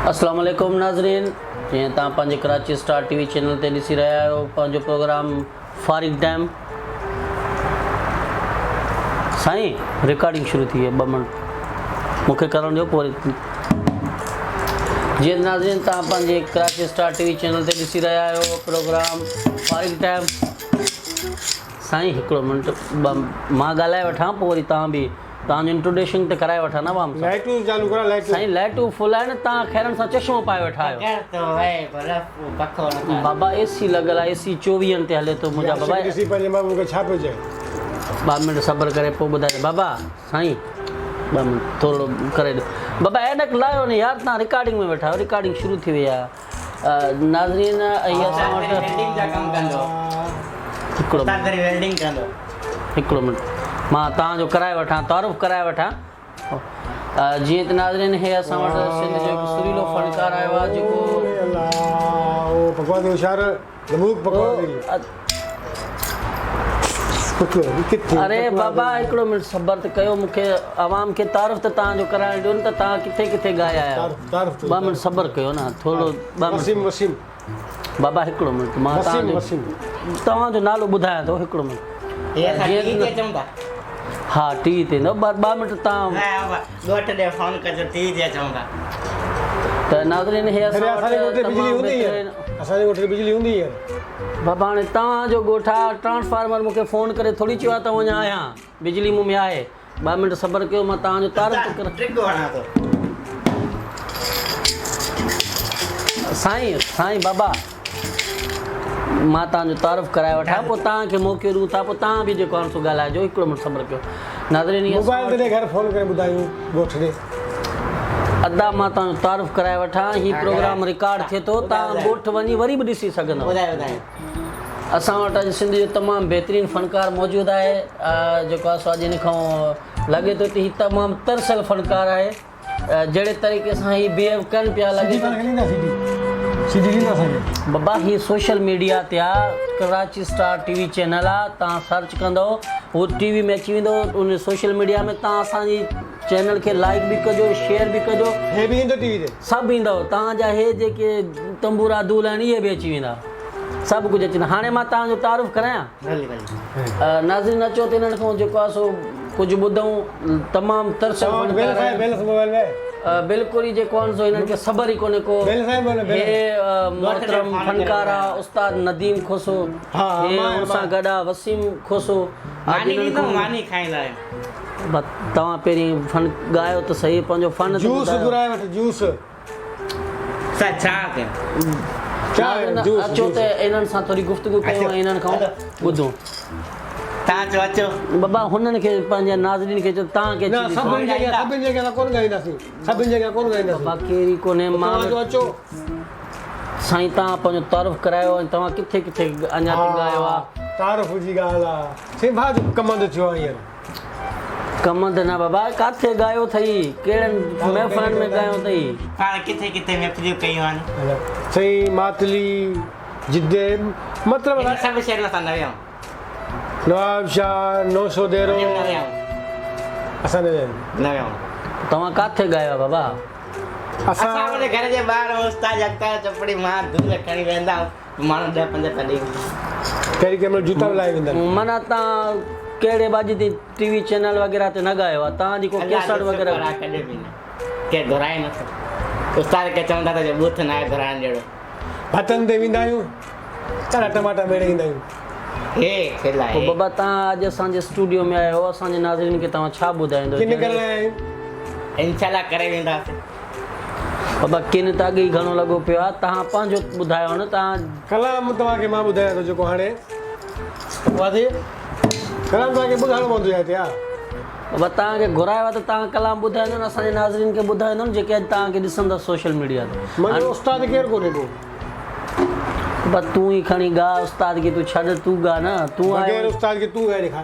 अस्सलाम वालेकुम नाज़रीन, जीअं तव्हां पंहिंजे कराची स्टार टीवी चैनल ते ॾिसी रहिया आहियो पंहिंजो प्रोग्राम फारिग टाइम। साईं रिकॉर्डिंग शुरू थी आहे, 2 मिनट मूंखे करणु ॾियो पोइ। जीअं नाज़रीन तव्हां पंहिंजे कराची स्टार टीवी चैनल ते ॾिसी रहिया आहियो प्रोग्राम फारिग टाइम। साईं हिकिड़ो मिंट मां ॻाल्हाए वठां पोइ वरी तव्हां बि तव्हांजो इंट्रोडक्शन त कराए वठां न। वाम लाइटूं चालू करा। लाइटूं साईं लाइटूं फुल आहिनि, तव्हां खैरन सां चश्मो पाए वेठा आहियो। बाबा एसी लॻल आहे, एसी 24 ते हले थो मुंहिंजा बाबा। ॾिसी पंहिंजे मां मूंखे छा पियो चए। 2 मिंट सब्र करे पोइ ॿुधाए बाबा। साईं 2 मिंट थोरो करे ॾियो बाबा। ऐनक लायो न यार, तव्हां रिकॉर्डिंग में वेठा आहियो, रिकॉर्डिंग शुरू थी वई आहे। नाज़रीन इहा असां वटि हिकिड़ो मिंट मां तव्हांजो कराए वठां, तारुफ़ कराए वठां। जीअं त नाज़रीन हे असां वटि सिंध जो हिकु सुरीलो फ़नकार आयो आहे जेको भॻवान होशियार दमूक पकवान। अरे बाबा हिकिड़ो मिंट सब्र त कयो, मूंखे आवाम खे तारुफ़ त तव्हांजो कराइण ॾियो न। त तव्हां किथे किथे ॻाया आहियो। 2 मिंट सब्र कयो न थोरो। वसीम बाबा हिकिड़ो मिंट मां तव्हांजो नालो ॿुधायां थो। हिकिड़ो मिंट हा टीवी ते न 2 मिंट तव्हां त नाज़रीन हे असांजे ॻोठ बिजली हूंदी आहे बाबा। हाणे तव्हांजो ॻोठा ट्रांसफार्मर मूंखे फ़ोन करे थोरी चयो आहे त वञा आहियां, बिजली मूं में आहे। 2 मिंट सब्र कयो, मां तव्हांजो तारुफ़ साईं बाबा मां तव्हांजो तारुफ़ कराए वठां पोइ तव्हांखे मौक़ो ॾियूं था, पोइ तव्हां बि जेको आहे सो ॻाल्हाइजो। हिकिड़ो मिंट सब्र कयो नाज़रीन। मोबाइल ते घर फ़ोन करे ॿुधायूं ॻोठ ॾे अदा मां तव्हांजो तारुफ़ कराए वठां। हीउ प्रोग्राम रिकॉर्ड थिए थो, तव्हां ॻोठ वञी वरी बि ॾिसी सघंदव। असां वटि अॼु सिंध जो तमामु बहितरीनु फ़नकार मौजूदु आहे जेको आहे सो अॼु हिन खां लॻे थो त हीउ तमामु तरसल फ़नकार आहे। जहिड़े तरीक़े सां हीउ बिहेव कनि पिया लॻे बाबा। हीअ सोशल मीडिया ते आहे, कराची स्टार टीवी चैनल आहे, तव्हां सर्च कंदव उहो टीवी में अची वेंदो। उन सोशल मीडिया में तव्हां असांजी चैनल खे लाइक बि कजो, शेयर बि कजो। हे बि ईंदो टीवी ते, सभु ईंदव तव्हांजा। हे जेके तंबूरा दूल आहिनि इहे बि अची वेंदा, सभु कुझु अची वेंदा। हाणे मां तव्हांजो तारुफ़ करायां नाज़रीन। अचो त हिननि खां जेको आहे सो कुझु ॿुधूं। तमामु तरसल बिल्कुलु ई जेको आहे सो हिननि खे ख़बर ई कोन्हे को। हे मोहतरम फ़नकार आहे उस्ताद नदीम खोसो, हे हुन सां गॾु आहे वसीम खोसो। तव्हां पहिरीं फन ॻायो त सही, पंहिंजो फन अचो त इन्हनि सां थोरी गुफ़्तगू कयूं, इन्हनि खां ॿुधूं। अचो बाबा हुननि खे पंहिंजे नाज़रीन खे तव्हांखे कहिड़ी कोन्हे। साईं तव्हां पंहिंजो तारुफ़ करायो ऐं तव्हां किथे किथे अञा ॻायो आहे। तारुफ़ जी ॻाल्हि आहे, कमंद थियो आहे हींअर। कमंद न बाबा, किथे ॻायो अथई, कहिड़नि महफ़िलनि में ॻायो अथई? किथे किथे महफ़िलियूं कयूं आहिनि सही, मातली जिद्दे, मतिलबु सभु शहर सां न विया। नवाबशाह, नौशो देरो असां न विया। तव्हां किथे ॻायो आहे बाबा? असां घर जे ॿाहिरि उस्ताद अख़्तर चपड़ी मां धूल खणी वेंदा माण्हू 10-15 तॾहिं कहिड़ी कंहिं महिल जूता लाइ वेंदा। माना तव्हां कहिड़े बाजी ते टीवी चैनल वग़ैरह ते न ॻायो आहे? तव्हांजी को केसट वग़ैरह कॾहिं बि न, केरु घुराए नथो। उस्ताद खे चवंदा त बूथ न आहे घुराइण जहिड़ो। हथनि ते वेंदा आहियूं, चड़ा टमाटा मेड़े ईंदा आहियूं। पोइ बाबा तव्हां अॼु असांजे स्टूडियो में आयो, असांजे नाज़रीन खे तव्हां छा ॿुधाईंदो? इंशाल्लाह करे वेंदासीं बाबा। किन त अॻु ई घणो लॻो पियो आहे, तव्हां पंहिंजो ॿुधायो न। तव्हां कलाम तव्हांखे मां ॿुधायां थो जेको हाणे कलाम तव्हांखे ॿुधाइणो पवंदो आहे हिते। बाबा तव्हांखे घुरायो आहे त तव्हां कलाम ॿुधाईंदो न, असांजे नाज़रीन खे ॿुधाईंदो न जेके अॼु तव्हांखे ॾिसंदा सोशल मीडिया ते। मुंहिंजो उस्ताद केरु कोन्हे को। बस तूं ही खणी गा, उस्ताद की तू छड़, तू गा ना। तू बगैर उस्ताद के तू गा दिखा।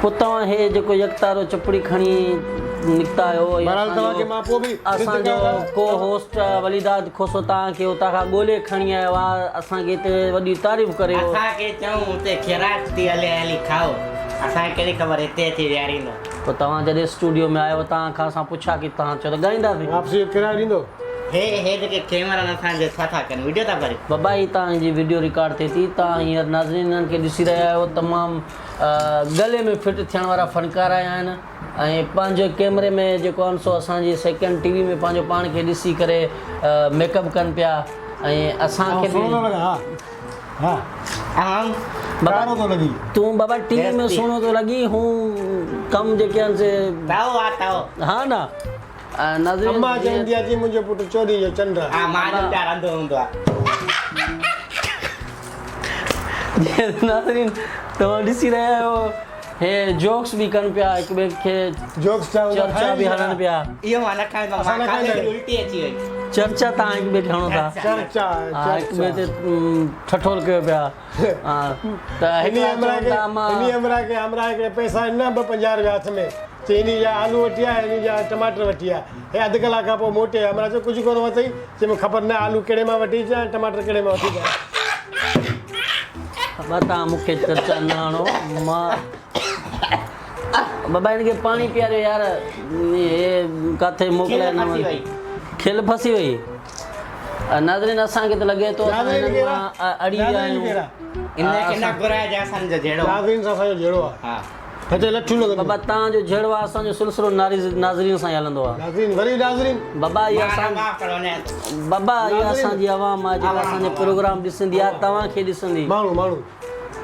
पुतवा हे जेको यकतारो चपड़ी खणी निकता आयो। बहरहाल तव्हां के मां पो भी असांजो को होस्ट वलीदाद खोसो तव्हांखे उतां खां ॻोल्हे खणी आयो आहे, असांखे हिते वॾी तारीफ़ करे। असांखे चऊं हुते खैरात थी हले हली खाओ, असांखे कहिड़ी ख़बर हिते अची विहारींदो। पोइ तव्हां जॾहिं स्टूडियो में आयो तव्हां खां असां पुछा की तव्हां चयो त ॻाईंदासीं वापसी जो किरायो ॾींदो हे जेके कैमरा असांजे छा था कनि वीडियो था करे बाबा ही तव्हांजी वीडियो रिकॉर्ड थिए थी तव्हां हींअर नाज़रीननि खे ॾिसी रहिया आहियो तमामु गले में फिट थियण वारा फ़नकार आया आहिनि ऐं पंहिंजे कैमरे में जेको आहे सो असांजी सेकेंड टीवी में पंहिंजो पाण खे ॾिसी करे मेकअप कनि पिया ऐं असांखे सुहिणो बि थो लॻे हा हम प्यारो थो लॻी तूं बाबा टीवी में सुहिणो थो लॻी हू कमु जेके आहिनि से ताओ आ ताओ हा न नाज़रीन अम्मा चवंदी आहे जी मुंहिंजो पुटु चोरी जो चंड आहे हा मां जो प्यार अंधो हूंदो आहे नाज़रीन तव्हां ॾिसी रहिया आहियो हे जोक्स बि कनि पिया हिक ॿिए खे जोक्स चर्चा बि हलनि पिया इहो मां न खाईंदो असां न मां खाधे खाईंदा उल्टी अची वई चर्चा तव्हां हिक ॿिए खे हणो था चर्चा हा हिक ॿिए ते ठठोल कयो पिया हा त हिकु इन्ही अमरा खे हमरा हिकिड़े पैसा न 50 रुपया हथ में चई इन जा आलू वठी आहे इन जा टमाटर वठी आहे हे अधु कलाक खां पोइ मोटे अमरा चयो कुझु कोन वरितई चई मूंखे ख़बर न आलू कहिड़े मां वठी अचां टमाटर कहिड़े मां वठी अचां तव्हां मूंखे चर्चा न हणो मां बाबा हिनखे पाणी पीआरियो यार हे किथे मोकिलिया न फसी वई। खिल फसी वई नाज़रीन असांखे त लॻे थो असां नाज़रीन हिननि कहिड़ा? मां अड़ी विया नाज़रीन आहियूं कहिड़ा? इन न घुराए जा असांजो जहिड़ो नाज़रीन सां असांजो जहिड़ो आहे हा हिते लठू लॻंदो बाबा तव्हांजो जहिड़ो आहे असांजो सिलसिलो नाज़रीन सां ई हलंदो आहे नाज़रीन वरी नाज़रीन बाबा इहा मां असां मां करोने बाबा इहा नाज़रीन। असांजी आवाम आहे जेका असांजे प्रोग्राम ॾिसंदी आहे तव्हांखे ॾिसंदी माण्हू माण्हू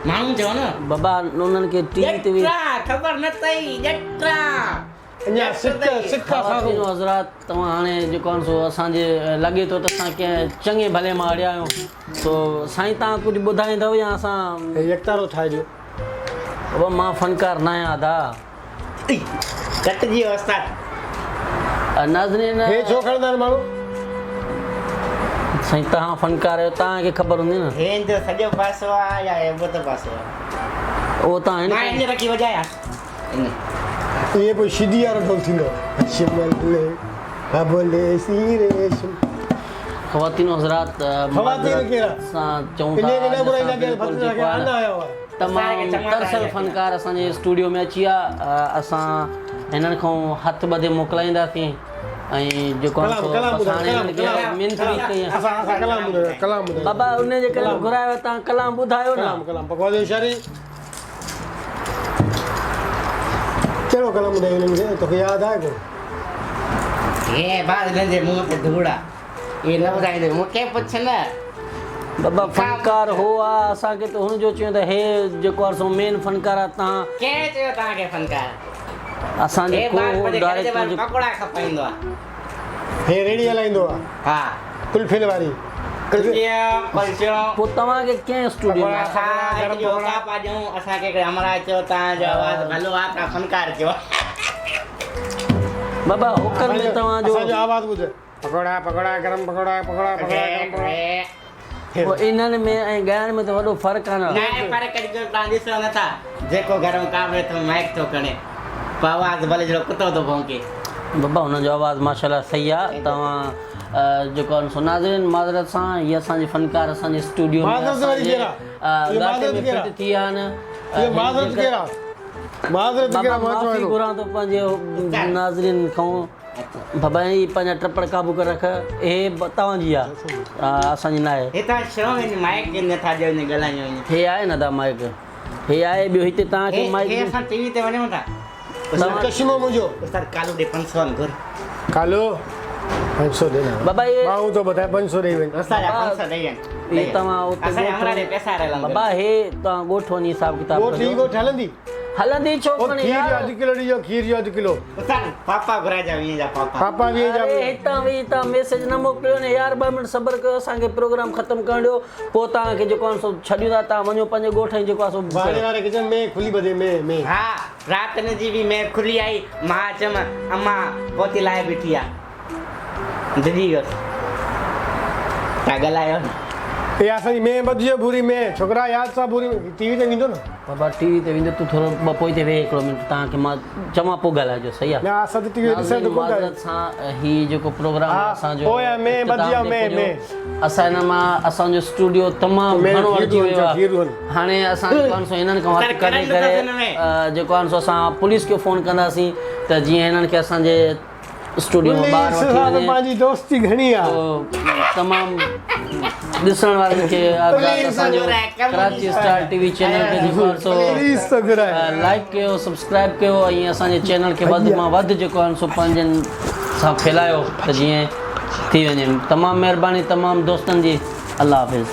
माण्हू चओ न बाबा उन्हनि खे टीवी ते बि जट्रा ख़बर न तई जट्रा अञा सिक ख़वातीन हज़रात तव्हां हाणे जेको आहे सो असांजे लॻे थो त असां कंहिं चङे भले मां अड़िया आहियूं सो साईं तव्हां कुझु ॿुधाईंदव या असां यकतारो ठाहे ॾियो बाबा मां फ़नकार न आहियां दा कटजी वियो उस्ताद नाज़रीन हे छो खणंदा आहिनि माण्हू साईं तव्हां फ़नकार आहियो तव्हांखे ख़बर हूंदी न हे जो सॼो पासो आहे या हे ॿुधो पासो आहे उहो तव्हां मां हिन इन रखी वॼाया इहे पोइ शिदी वारो ढोल थींदो हा बोले सी रेशम ख़वातीन हज़रात ख़वातीन कहिड़ा? असां चऊं इन खे न था घुराईंदा अॼु केरु असां फतरा बिल्कुलु खे जेको आहे अन न आयो आहे तमामु तरसल फ़नकार असांजे स्टूडियो में अची विया असां हिननि खां हथु ॿधे मोकिलाईंदासीं ऐं जेको आहे सो कलाम ॿुधायो, असां हिननि खे कलाम, मिनत बि कई आहे। असां कलाम ॿुधायो कलाम ॿुधायो बाबा उन जे करे घुरायो तव्हां कलाम ॿुधायो कलाम न कलाम पकवान इशारी कहिड़ो कलाम ॿुधायो हिननि खे तोखे यादि आहे को हे बाद हिनजे मुंहं ते धूड़ आहे इहे न ॿुधाईंदो मूंखे पुछ न बाबा फ़नकार हो आहे असांखे त हुनजो चयो त हे जेको आहे सो मेन फ़नकार आहे तव्हां कंहिं चयो तव्हांखे फनकार असांजे हे को बार पदे घर जे बार डायरेक्टर पकोड़ा खपाईंदो आहे हे रेड़ी हलाईंदो आहे हा कुल्फिन वारी कुल्फियूं पोइ तव्हांखे कंहिं स्टूडियो में असां योगा पाजूं असांखे हिकिड़े अमरा चयो तव्हांजो आवाज़ु भलो आहे तव्हां फनकार चयो बाबा होकर में तव्हांजो असांजो आवाज़ ॿुध पकोड़ा पकोड़ा गरम पकोड़ा पकोड़ा पकोड़ा गरम पकोड़ा पोइ इन्हनि में ऐं ॻाइण में त वॾो फ़र्क़ु आहे न पर कॾहिं तव्हां ॾिसो नथा जेको गरम काबे थो माइक थो खणे पोइ आवाज़ु भले जहिड़ो कुतो थो भौंके बाबा हुनजो आवाज़ु माशाल्लाह सही आहे तव्हां जेको आहे सो नाज़रीन माज़रत सां हीअ असांजी फ़नकार असांजे स्टूडियो में माज़रत वरी असांजे, कहिड़ा? इहे गाटे माज़रत में कहिड़ा? फिट थी विया आहिनि ये माज़रत कहिड़ा माज़रत बाबा कहिड़ा माफ़ी मां घुरां थो पंहिंजे नाज़रीन खां बाबा ही पंहिंजा टपड़ क़ाबू करे रख हे तव्हांजी आहे असांजी न आहे हितां छो वञी माइक नथा ॾियो वञी ॻाल्हायूं वञी हे आहे न दा माइक हे आहे ॿियो हिते तव्हांखे हे माइक असां टीवी ते वञूं था चश्मो मुंहिंजो उस्ताद कालू ॾे 500 घुर कालो 500 दे बाबा हे मां तो ॿुधाए 500 ॾेई वञ उस्ताद बाबा, 500 ॾेई वञ हे तव्हां उते असां ॻोठ हमरा ॾे पैसा रहलन बाबा हे तव्हां ॻोठ वञी हिसाब किताब वो ठीक हो हलंदी हलंदी छो वो कोन्हे खीर यार? जो 2 किलो ॾिजो खीर जो 2 किलो उस्ताद पापा घुराए जा वीअं जा पापा पापा भी जा अरे हितां वेही तव्हां मैसेज न मोकिलियो न यार 2 मिंट सब्र कयो असांखे प्रोग्राम ख़तमु करण ॾियो पोइ तव्हांखे जेको आहे सो छॾियूं था तव्हां वञो पंहिंजे ॻोठ जी जेको आहे सो बाड़े वारे किचन में खुली बदे में हा रात न जी भी मैं खुली आई मां चम अम्मा पोती लाए बीठी आ दीदी ता ॻाल्हायो हे असांजी में ॿधियो भूरी में छोकिरा यादि सां भूरी टीवी ते ईंदो न बाबा टीवी ते वेंदो तूं थोरो ॿ पोइ ते वेह हिकिड़ो मिंट तव्हांखे मां चवां पोइ ॻाल्हाइजो सही आहे न असां त टीवी ॾिसण त कोन था माज़रत सां ही जेको प्रोग्राम हा, असांजो पोयां में ॿधिया में असां हिन मां असांजो स्टूडियो तमामु में घणो अची खीरू वियो हल, आहे खीरू हल। हाणे असां जेको आहे सो हिननि खां हथु कढी करे जेको आहे सो असां पुलिस खे फ़ोन कंदासीं त जीअं हिननि खे असांजे स्टूडियो मां ॿाहिरि पुलिस वठी सां त वञे पंहिंजी दोस्ती घणी आहे तो तमामु ॾिसण वारनि खे असांजो कराची स्टार टीवी चैनल खे जेको आहे सो पुलिस तो घुराए लाइक कयो सब्सक्राइब कयो ऐं असांजे चैनल खे वधि मां वधि जेको आहे सो पंहिंजनि सां फैलायो त जीअं थी वञे तमामु महिरबानी तमामु दोस्तनि जी अल्लाह हाफ़िज़